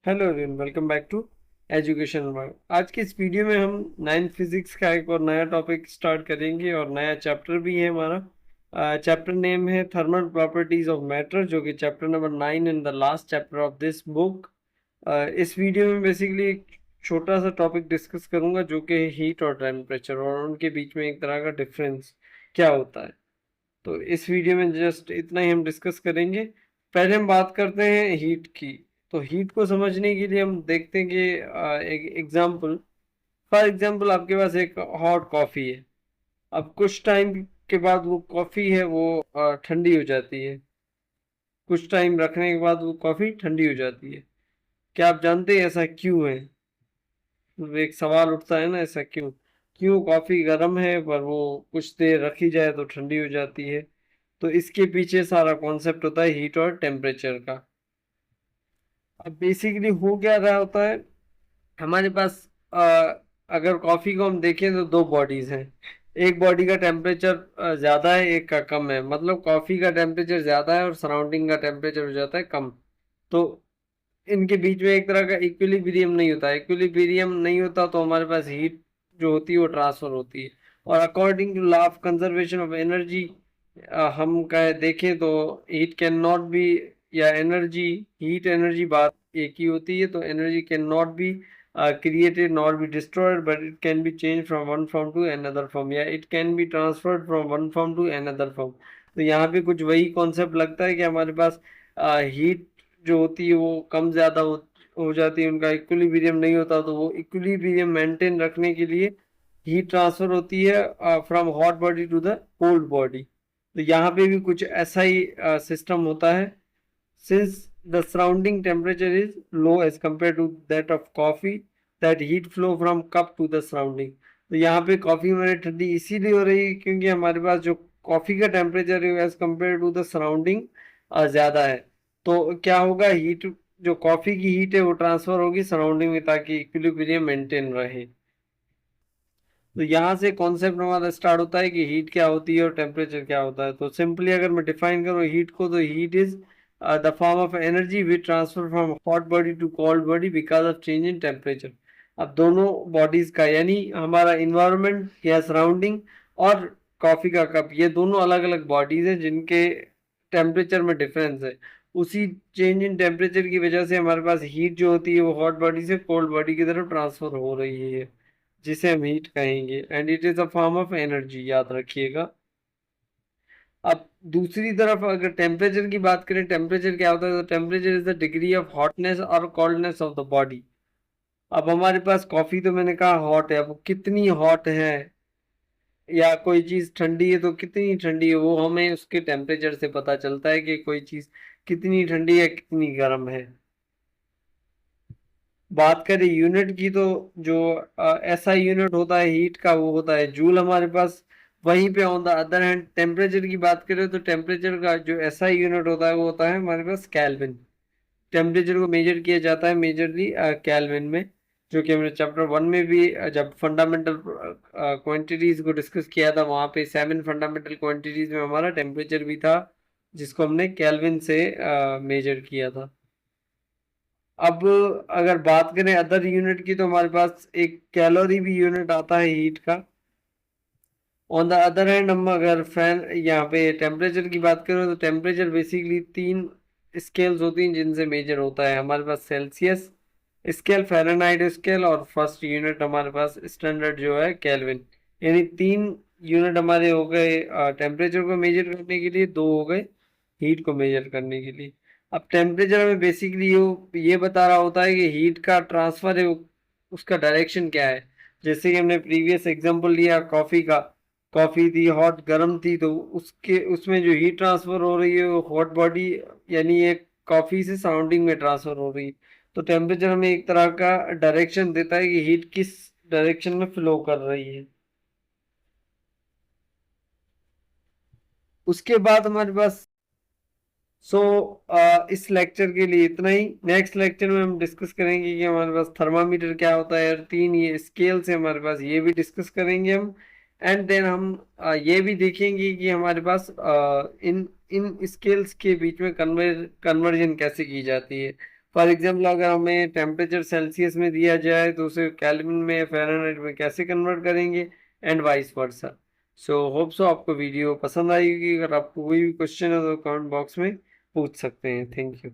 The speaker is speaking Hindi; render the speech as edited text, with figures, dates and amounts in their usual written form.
Hello everyone, welcome back to education world. आज की इस वीडियो में हम नाइन्थ फिजिक्स का एक और नया टॉपिक स्टार्ट करेंगे और नया चैप्टर भी है हमारा। चैप्टर नेम है थर्मल प्रॉपर्टीज ऑफ मैटर, जो कि chapter number 9 in the last chapter of this book. इस वीडियो में बेसिकली एक छोटा सा टॉपिक डिस्कस करूंगा, जो कि हीट और टेम्परेचर और उनके बीच में एक तरह का डिफरेंस क्या होता है। तो इस वीडियो में जस्ट इतना ही हम डिस्कस करेंगे। पहले हम बात करते हैं हीट की। तो हीट को समझने के लिए हम देखते हैं कि एक एग्जांपल, फॉर एग्जांपल आपके पास एक हॉट कॉफ़ी है। अब कुछ टाइम के बाद वो कॉफ़ी है वो ठंडी हो जाती है। कुछ टाइम रखने के बाद वो कॉफ़ी ठंडी हो जाती है। क्या आप जानते हैं ऐसा क्यों है? तो एक सवाल उठता है ना, ऐसा क्यों? क्यों कॉफ़ी गर्म है पर वो कुछ देर रखी जाए तो ठंडी हो जाती है? तो इसके पीछे सारा कॉन्सेप्ट होता है हीट और टेम्परेचर का। अब बेसिकली हो क्या रहा होता है हमारे पास, अगर कॉफी को हम देखें तो दो बॉडीज हैं। एक बॉडी का टेम्परेचर ज्यादा है, एक का कम है। मतलब कॉफी का टेम्परेचर ज्यादा है और सराउंडिंग का टेम्परेचर हो जाता है कम। तो इनके बीच में एक तरह का इक्विलिब्रियम नहीं होता। इक्विलिब्रियम नहीं होता तो हमारे पास हीट जो होती है वो ट्रांसफर होती है। और according to law of conservation of energy, हम कहे देखें तो हीट कैन नॉट बी, या एनर्जी, हीट एनर्जी बात एक ही होती है। तो energy can not be created nor be destroyed, but it can be changed from one form to another form, या it can be transferred from one form to another form। तो यहाँ पे कुछ वही कॉन्सेप्ट लगता है कि हमारे पास हीट जो होती है वो कम ज्यादा हो जाती है, उनका इक्विलिब्रियम नहीं होता। तो वो इक्विलिब्रियम मेंटेन रखने के लिए हीट ट्रांसफर होती है from hot body to the cold body. तो यहाँ पे भी कुछ ऐसा ही सिस्टम होता है। Since the surrounding temperature is low as compared to that of coffee, that heat flow from cup to the surrounding। तो यहाँ पे कॉफी हमारी ठंडी इसीलिए हो रही है क्योंकि हमारे पास जो कॉफी का टेम्परेचर है as compare to the surrounding ज्यादा है। तो क्या होगा, हीट, जो कॉफी की हीट है वो ट्रांसफर होगी सराउंडिंग में ताकि इक्विलिब्रियम मेंटेन रहे। तो यहाँ से कॉन्सेप्ट हमारा स्टार्ट होता है कि हीट क्या होती है और टेम्परेचर क्या होता है। तो सिंपली अगर मैं डिफाइन करूँ हीट को, तो heat is the form of energy which transfer from hot body to cold body because of change in temperature. अब दोनों बॉडीज का, यानी हमारा इन्वायरमेंट या सराउंडिंग और कॉफी का कप, ये दोनों अलग अलग बॉडीज हैं जिनके टेम्परेचर में डिफरेंस है। उसी चेंज इन टेम्परेचर की वजह से हमारे पास हीट जो होती है वो हॉट बॉडी से कोल्ड बॉडी की तरफ ट्रांसफर हो रही है, जिसे हम हीट कहेंगे। And it is a form of energy, याद रखिएगा। अब दूसरी तरफ अगर टेम्परेचर की बात करें, टेम्परेचर क्या होता है? तो temperature is the degree of hotness और कोल्डनेस ऑफ द बॉडी। अब हमारे पास कॉफी तो मैंने कहा हॉट है, अब वो कितनी हॉट है, या कोई चीज ठंडी है तो कितनी ठंडी है, वो हमें उसके टेम्परेचर से पता चलता है कि कोई चीज कितनी ठंडी है कितनी गर्म है। बात करें यूनिट की, तो जो ऐसा यूनिट होता है हीट का वो होता है जूल हमारे पास। वहीं पे on the other hand temperature की बात करें तो टेम्परेचर का जो ऐसा यूनिट होता है वो होता है हमारे पास केल्विन। टेम्परेचर को मेजर किया जाता है मेजरली केल्विन में, जो कि हमने चैप्टर 1 में भी जब फंडामेंटल क्वांटिटीज को डिस्कस किया था, वहां पे 7 फंडामेंटल क्वांटिटीज में हमारा टेम्परेचर भी था जिसको हमने केल्विन से मेजर किया था। अब अगर बात करें अदर यूनिट की, तो हमारे पास एक कैलोरी भी यूनिट आता है हीट का। ऑन द अदर हैंड हम अगर फैन यहाँ पे टेम्परेचर की बात करें तो टेम्परेचर बेसिकली 3 स्केल्स होती हैं जिनसे मेजर होता है हमारे पास। सेल्सियस स्केल, फ़ारेनहाइट स्केल, और फर्स्ट यूनिट हमारे पास स्टैंडर्ड जो है केल्विन। यानी 3 यूनिट हमारे हो गए टेम्परेचर को मेजर करने के लिए, 2 हो गए हीट को मेजर करने के लिए। अब टेम्परेचर में बेसिकली ये बता रहा होता है कि हीट का ट्रांसफर है उसका डायरेक्शन क्या है। जैसे कि हमने प्रीवियस एग्जांपल लिया कॉफी का, कॉफी थी हॉट, गर्म थी, तो उसके उसमें जो हीट ट्रांसफर हो रही है वो हॉट बॉडी, यानी एक कॉफी से सराउंडिंग में ट्रांसफर हो रही है। तो टेम्परेचर हमें एक तरह का डायरेक्शन देता है कि हीट किस डायरेक्शन में फ्लो कर रही है। उसके बाद हमारे पास, सो इस लेक्चर के लिए इतना ही। नेक्स्ट लेक्चर में हम डिस्कस करेंगे कि हमारे पास थर्मामीटर क्या होता है, और 3 ये स्केल्स है हमारे पास, ये भी डिस्कस करेंगे हम। एंड देन हम ये भी देखेंगे कि हमारे पास इन इन स्केल्स के बीच में कन्वर्जन कैसे की जाती है। फॉर एग्जाम्पल अगर हमें टेम्परेचर सेल्सियस में दिया जाए तो उसे केल्विन में, फ़ारेनहाइट में कैसे कन्वर्ट करेंगे, and vice versa. So hope so आपको वीडियो पसंद आई होगी। अगर आपको कोई भी क्वेश्चन है तो कमेंट बॉक्स में पूछ सकते हैं। Thank you.